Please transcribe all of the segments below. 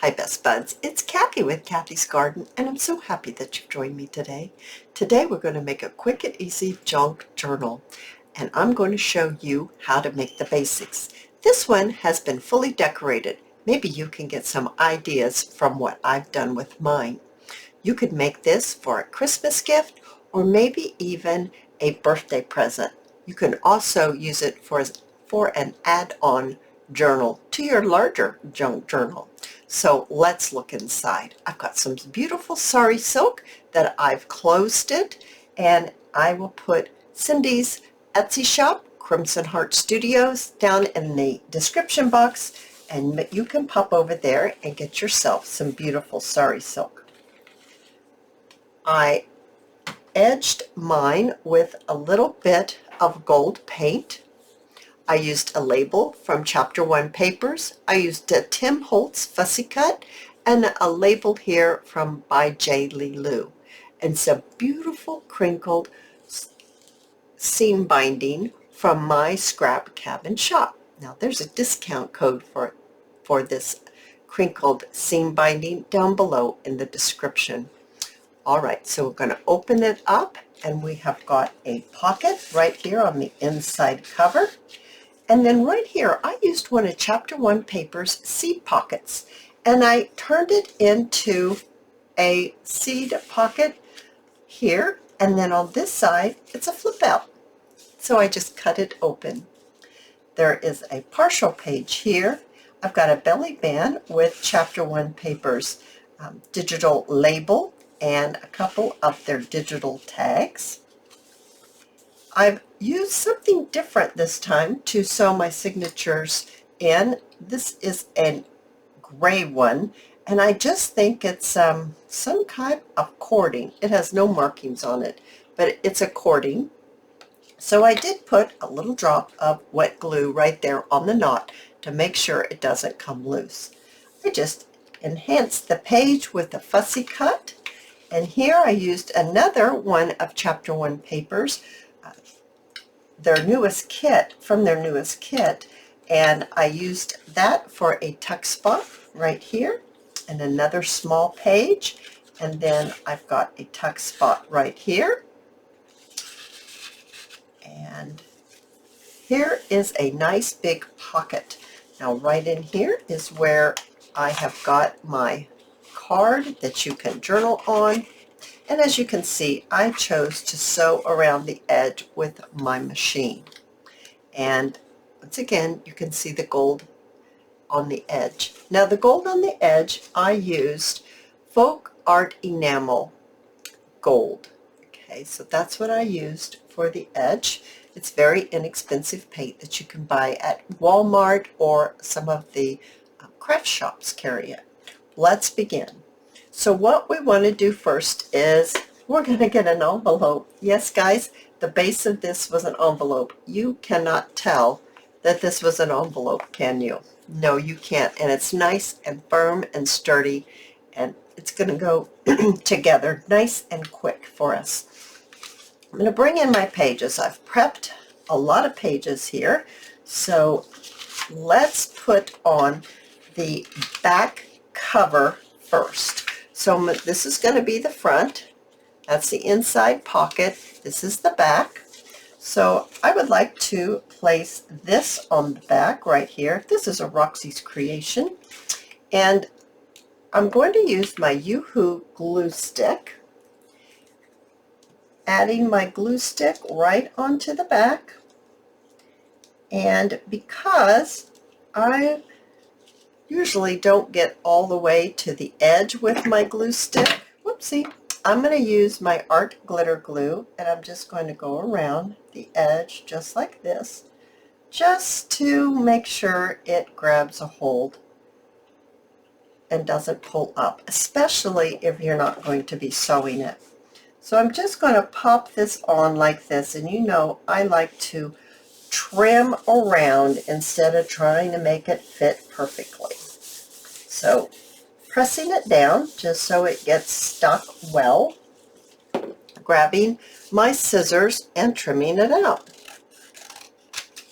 Hi Best Buds, it's Cathy with Cathy's Garden, and I'm so happy that you've joined me today. Today we're going to make a quick and easy junk journal, and I'm going to show you how to make the basics. This one has been fully decorated. Maybe you can get some ideas from what I've done with mine. You could make this for a Christmas gift or maybe even a birthday present. You can also use it for an add-on journal to your larger junk journal. So let's look inside. I've got some beautiful sari silk that I've closed it, and I will put Cindy's Etsy shop, Crimson Heart Studios, down in the description box, and you can pop over there and get yourself some beautiful sari silk. I edged mine with a little bit of gold paint. I used a label from Chapter 1 Papers. I used a Tim Holtz Fussy Cut and a label here from by J. Lee Lou, and some beautiful crinkled seam binding from my Scrap Cabin shop. Now there's a discount code for this crinkled seam binding down below in the description. All right, so we're going to open it up, and we have got a pocket right here on the inside cover. And then right here, I used one of Chapter 1 Paper's seed pockets, and I turned it into a seed pocket here, and then on this side, it's a flip out. So I just cut it open. There is a partial page here. I've got a belly band with Chapter 1 Paper's digital label and a couple of their digital tags. I've used something different this time to sew my signatures in. This is a gray one, and I just think it's some kind of cording. It has no markings on it, but it's a cording. So I did put a little drop of wet glue right there on the knot to make sure it doesn't come loose. I just enhanced the page with a fussy cut, and here I used another one of Chapter 1 Papers, their newest kit, and I used that for a tuck spot right here, and another small page, and then I've got a tuck spot right here, and here is a nice big pocket. Now right in here is where I have got my card that you can journal on. And as you can see, I chose to sew around the edge with my machine. And once again, you can see the gold on the edge. Now the gold on the edge, I used Folk Art Enamel Gold. Okay, so that's what I used for the edge. It's very inexpensive paint that you can buy at Walmart, or some of the craft shops carry it. Let's begin. So what we want to do first is we're going to get an envelope. Yes, guys, the base of this was an envelope. You cannot tell that this was an envelope, can you? No, you can't. And it's nice and firm and sturdy, and it's going to go together nice and quick for us. I'm going to bring in my pages. I've prepped a lot of pages here. So let's put on the back cover first. So this is going to be the front. That's the inside pocket. This is the back. So I would like to place this on the back right here. This is a Roxy's creation. And I'm going to use my Yoo-Hoo glue stick, adding my glue stick right onto the back. And because I usually don't get all the way to the edge with my glue stick, whoopsie, I'm going to use my art glitter glue, and I'm just going to go around the edge just like this, just to make sure it grabs a hold and doesn't pull up, especially if you're not going to be sewing it. So I'm just going to pop this on like this, and you know I like to trim around instead of trying to make it fit perfectly. So pressing it down just so it gets stuck well, grabbing my scissors and trimming it out.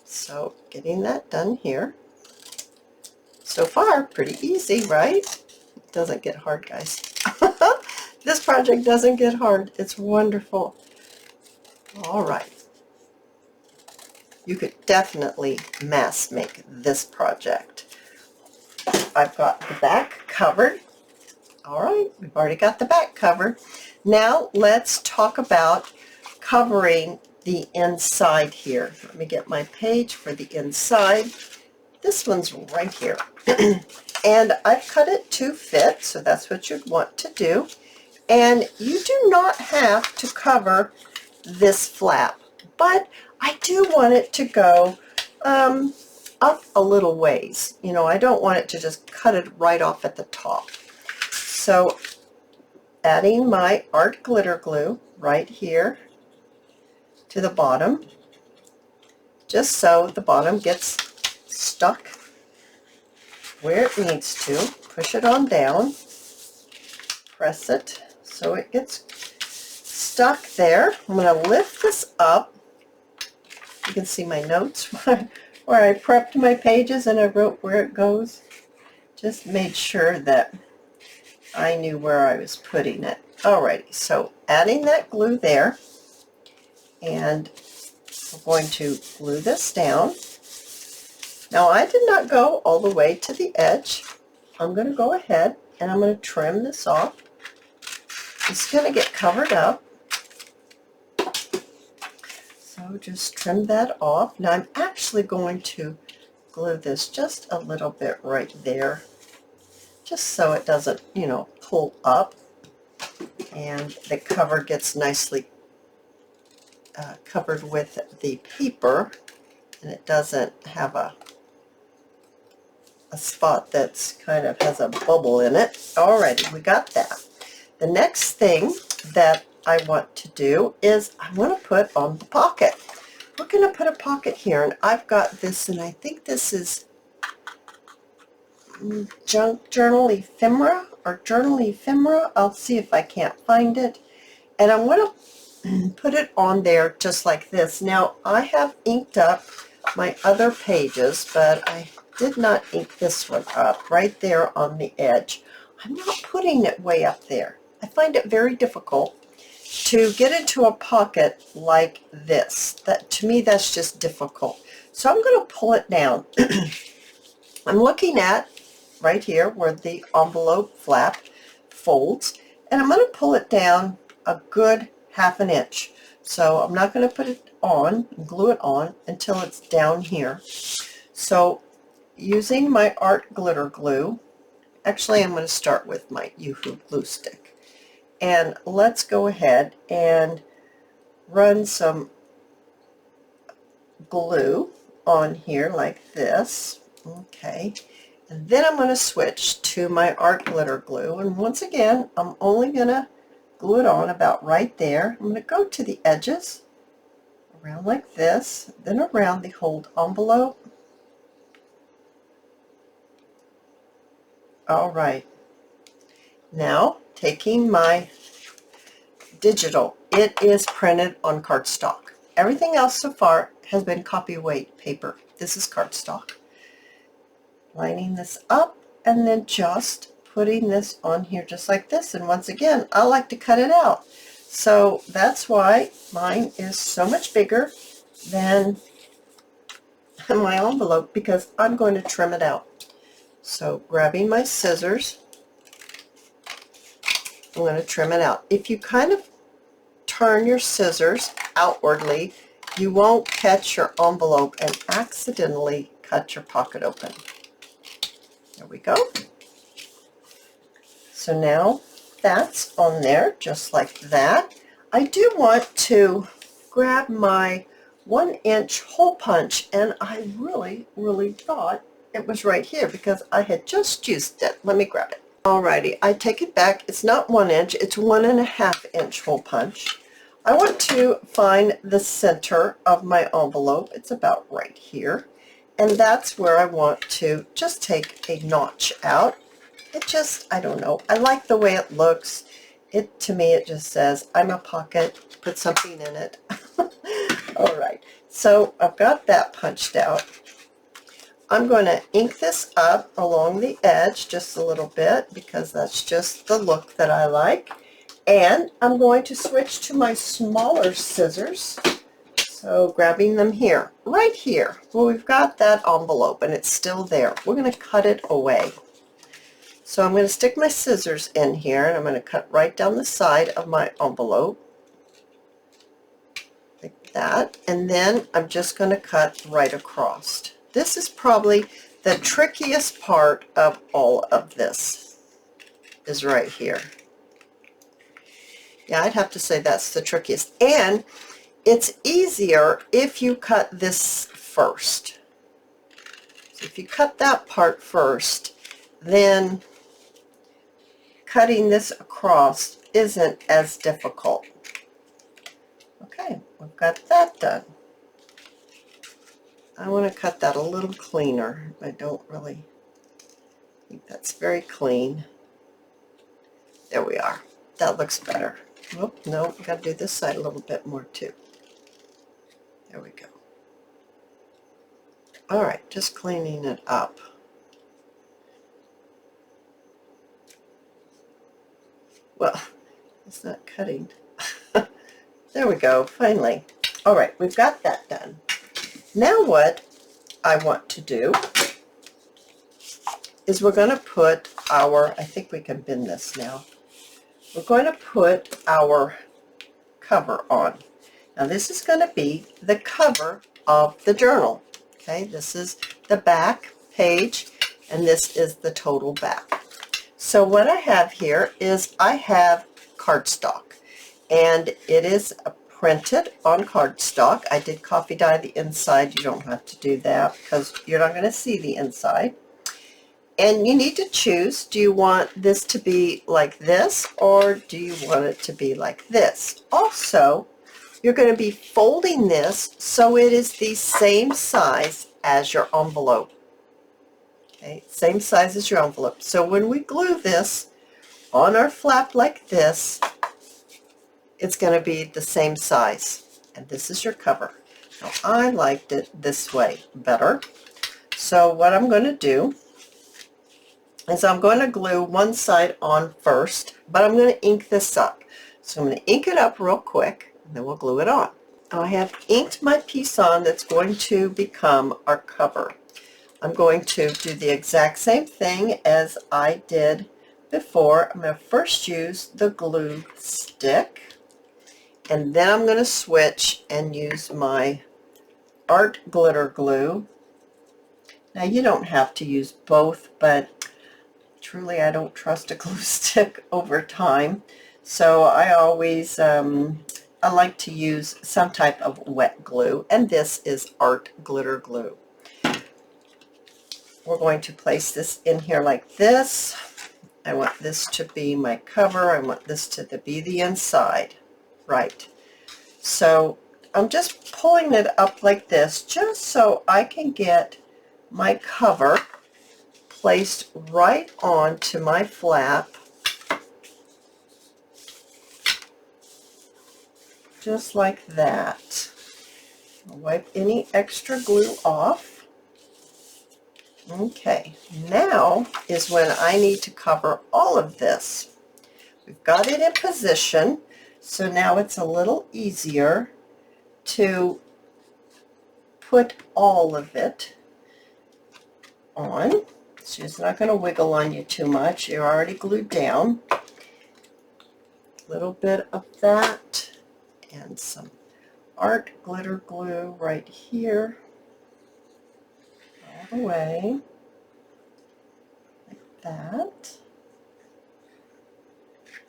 So getting that done here. So far, pretty easy, right? doesn't get hard, guys. This project doesn't get hard. It's wonderful. All right. You could definitely mass make this project. I've got the back covered. All right, we've already got the back covered. Now let's talk about covering the inside here. Let me get my page for the inside. This one's right here. And I've cut it to fit, so that's what you'd want to do. And you do not have to cover this flap, but I do want it to go up a little ways. You know, I don't want it to just cut it right off at the top. So adding my art glitter glue right here to the bottom, just so the bottom gets stuck where it needs to. Push it on down, press it so it gets stuck there. I'm going to lift this up. You can see my notes where I prepped my pages and I wrote where it goes. Just made sure that I knew where I was putting it. Alrighty, so adding that glue there, and we're going to glue this down. Now I did not go all the way to the edge. I'm going to go ahead and I'm going to trim this off. It's going to get covered up. So just trim that off. Now I'm actually going to glue this just a little bit right there, just so it doesn't, you know, pull up and the cover gets nicely covered with the paper, and it doesn't have a spot that's kind of has a bubble in it. Alrighty, we got that. The next thing that I want to do is I want to put on the pocket. We're going to put a pocket here, and I've got this, and I think this is journal ephemera or journal ephemera. I'll see if I can't find it, and I'm going to put it on there just like this. Now I have inked up my other pages, but I did not ink this one up right there on the edge. I'm not putting it way up there. I find it very difficult to get into a pocket like this. That, to me, that's just difficult. So I'm going to pull it down. I'm looking at right here where the envelope flap folds, and I'm going to pull it down a good ½ an inch. So I'm not going to put it on, glue it on until it's down here. So using my art glitter glue, actually I'm going to start with my Yoo-Hoo glue stick, and let's go ahead and run some glue on here like this. Okay, and then I'm going to switch to my art glitter glue, and once again I'm only going to glue it on about right there. I'm going to go to the edges around like this, then around the whole envelope. All right, now taking my digital, it is printed on cardstock. Everything else so far has been copy weight paper. This is cardstock. Lining this up and then just putting this on here just like this. And once again, I like to cut it out. So that's why mine is so much bigger than my envelope, because I'm going to trim it out. So grabbing my scissors, I'm going to trim it out. If you kind of turn your scissors outwardly, you won't catch your envelope and accidentally cut your pocket open. There we go. So now that's on there just like that. I do want to grab my 1-inch hole punch, and I really thought it was right here because I had just used it. Let me grab it. Alrighty, I take it back. It's not 1 inch, it's 1.5 inch hole punch. I want to find the center of my envelope. It's about right here. And that's where I want to just take a notch out. It just, I don't know, I like the way it looks. To me, it just says, I'm a pocket, put something in it. All right, so I've got that punched out. I'm going to ink this up along the edge just a little bit because that's just the look that I like. And I'm going to switch to my smaller scissors. So grabbing them here, right here. Well, we've got that envelope and it's still there. We're going to cut it away. So I'm going to stick my scissors in here and I'm going to cut right down the side of my envelope. Like that. And then I'm just going to cut right across. This is probably the trickiest part of all of this, is right here. Yeah, I'd have to say that's the trickiest. And it's easier if you cut this first. So if you cut that part first, then cutting this across isn't as difficult. Okay, we've got that done. I want to cut that a little cleaner. I don't really think that's very clean. There we are. That looks better. Oh, no, we've got to do this side a little bit more too. There we go. All right, just cleaning it up. Well, it's not cutting. There we go, finally. All right, we've got that done. Now what I want to do is we're going to put our, I think we can bend this now. We're going to put our cover on. Now this is going to be the cover of the journal. Okay, this is the back page and this is the total back. So what I have here is I have cardstock and it is printed on cardstock. I did coffee dye the inside. You don't have to do that because you're not going to see the inside. And you need to choose, do you want this to be like this or do you want it to be like this? Also, you're going to be folding this so it is the same size as your envelope. Okay, same size as your envelope. So when we glue this on our flap like this, it's going to be the same size. And this is your cover. Now, I liked it this way better. So what I'm going to do is I'm going to glue one side on first, but I'm going to ink this up. So I'm going to ink it up real quick, and then we'll glue it on. Now I have inked my piece on that's going to become our cover. I'm going to do the exact same thing as I did before. I'm going to first use the glue stick, and then I'm going to switch and use my art glitter glue. Now you don't have to use both, but truly I don't trust a glue stick over time, so I always I like to use some type of wet glue, and this is art glitter glue. We're going to place this in here like this. I want this to be my cover. I want this to be the inside. Right. So I'm just pulling it up like this just so I can get my cover placed right onto my flap, just like that. I'll wipe any extra glue off. Okay, now is when I need to cover all of this. We've got it in position, so now it's a little easier to put all of it on. So it's not going to wiggle on you too much. You're already glued down. A little bit of that and some art glitter glue right here. All the way. Like that.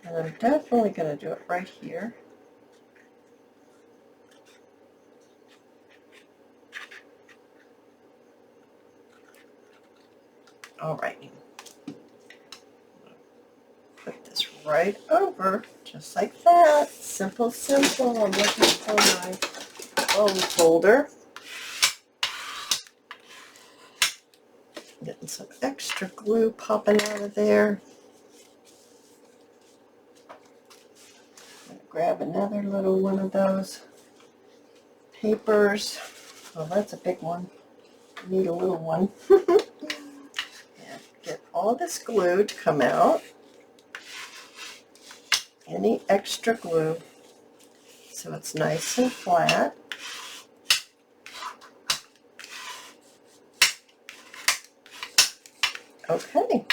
And I'm definitely going to do it right here. All right. Put this right over, just like that. Simple, simple. I'm looking for my phone folder. Getting some extra glue popping out of there. I'm going to grab another little one of those papers. Oh, that's a big one. need a little one. And get all this glue to come out. Any extra glue so it's nice and flat. Okay.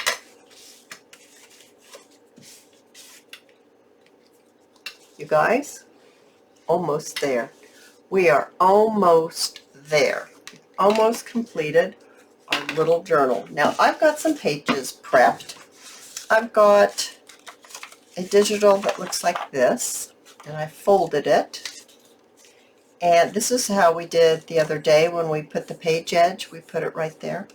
You guys, almost there. We are almost there. Almost completed our little journal. Now I've got some pages prepped. I've got a digital that looks like this, and I folded it. And this is how we did the other day when we put the page edge. We put it right there.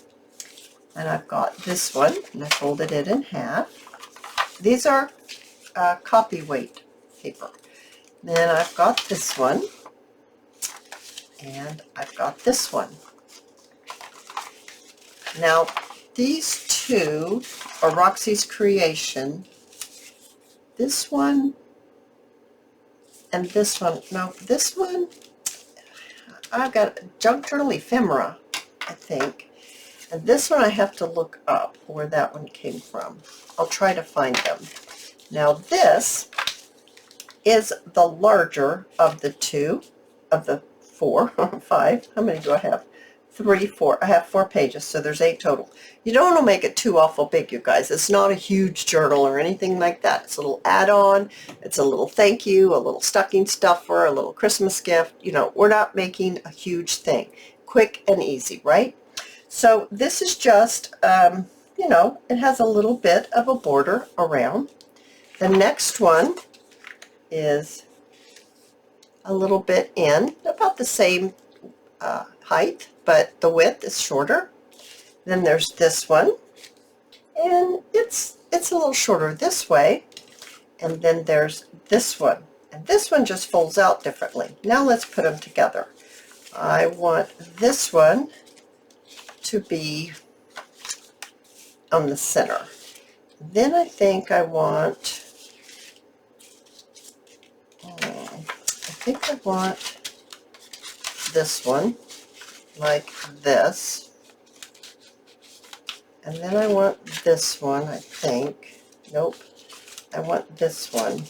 And I've got this one, and I folded it in half. These are copy weight paper. Then I've got this one, and I've got this one. Now, these two are Roxy's creation. This one and this one. Now, this one, I've got junk journal ephemera, I think. And this one I have to look up where that one came from. I'll try to find them. Now, this is the larger of the two, of the 4, 5. How many do I have? 3, 4. I have 4 pages, so there's 8 total. You don't want to make it too awful big, you guys. It's not a huge journal or anything like that. It's a little add-on. It's a little thank you, a little stocking stuffer, a little Christmas gift. You know, we're not making a huge thing. Quick and easy, right? So this is just, you know, it has a little bit of a border around. The next one is a little bit in, about the same height, but the width is shorter. Then there's this one, and it's a little shorter this way. And then there's this one, and this one just folds out differently. Now let's put them together. I want this one to be on the center. Then I think I want, I want this one like this, and then I want this one, I think. Nope, I want this one,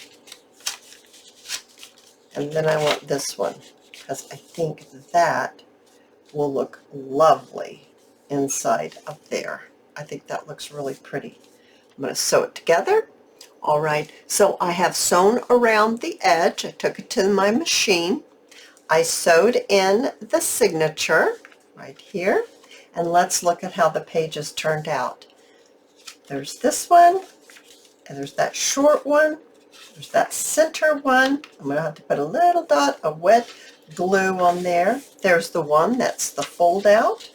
and then I want this one, because I think that will look lovely inside of there. I think that looks really pretty. I'm going to sew it together. All right, so I have sewn around the edge. I took it to my machine. I sewed in the signature right here, and let's look at how the pages turned out. There's this one, and there's that short one. There's that center one. I'm going to have to put a little dot of wet glue on there. There's the one that's the fold out.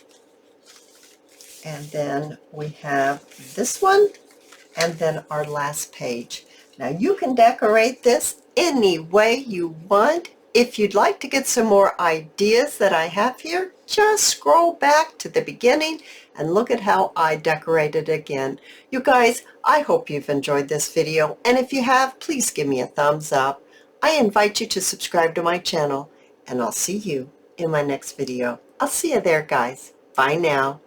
And then we have this one, and then our last page. Now you can decorate this any way you want. If you'd like to get some more ideas that I have here, just scroll back to the beginning and look at how I decorated again. You guys, I hope you've enjoyed this video, and if you have, please give me a thumbs up. I invite you to subscribe to my channel, and I'll see you in my next video. I'll see you there, guys. Bye now.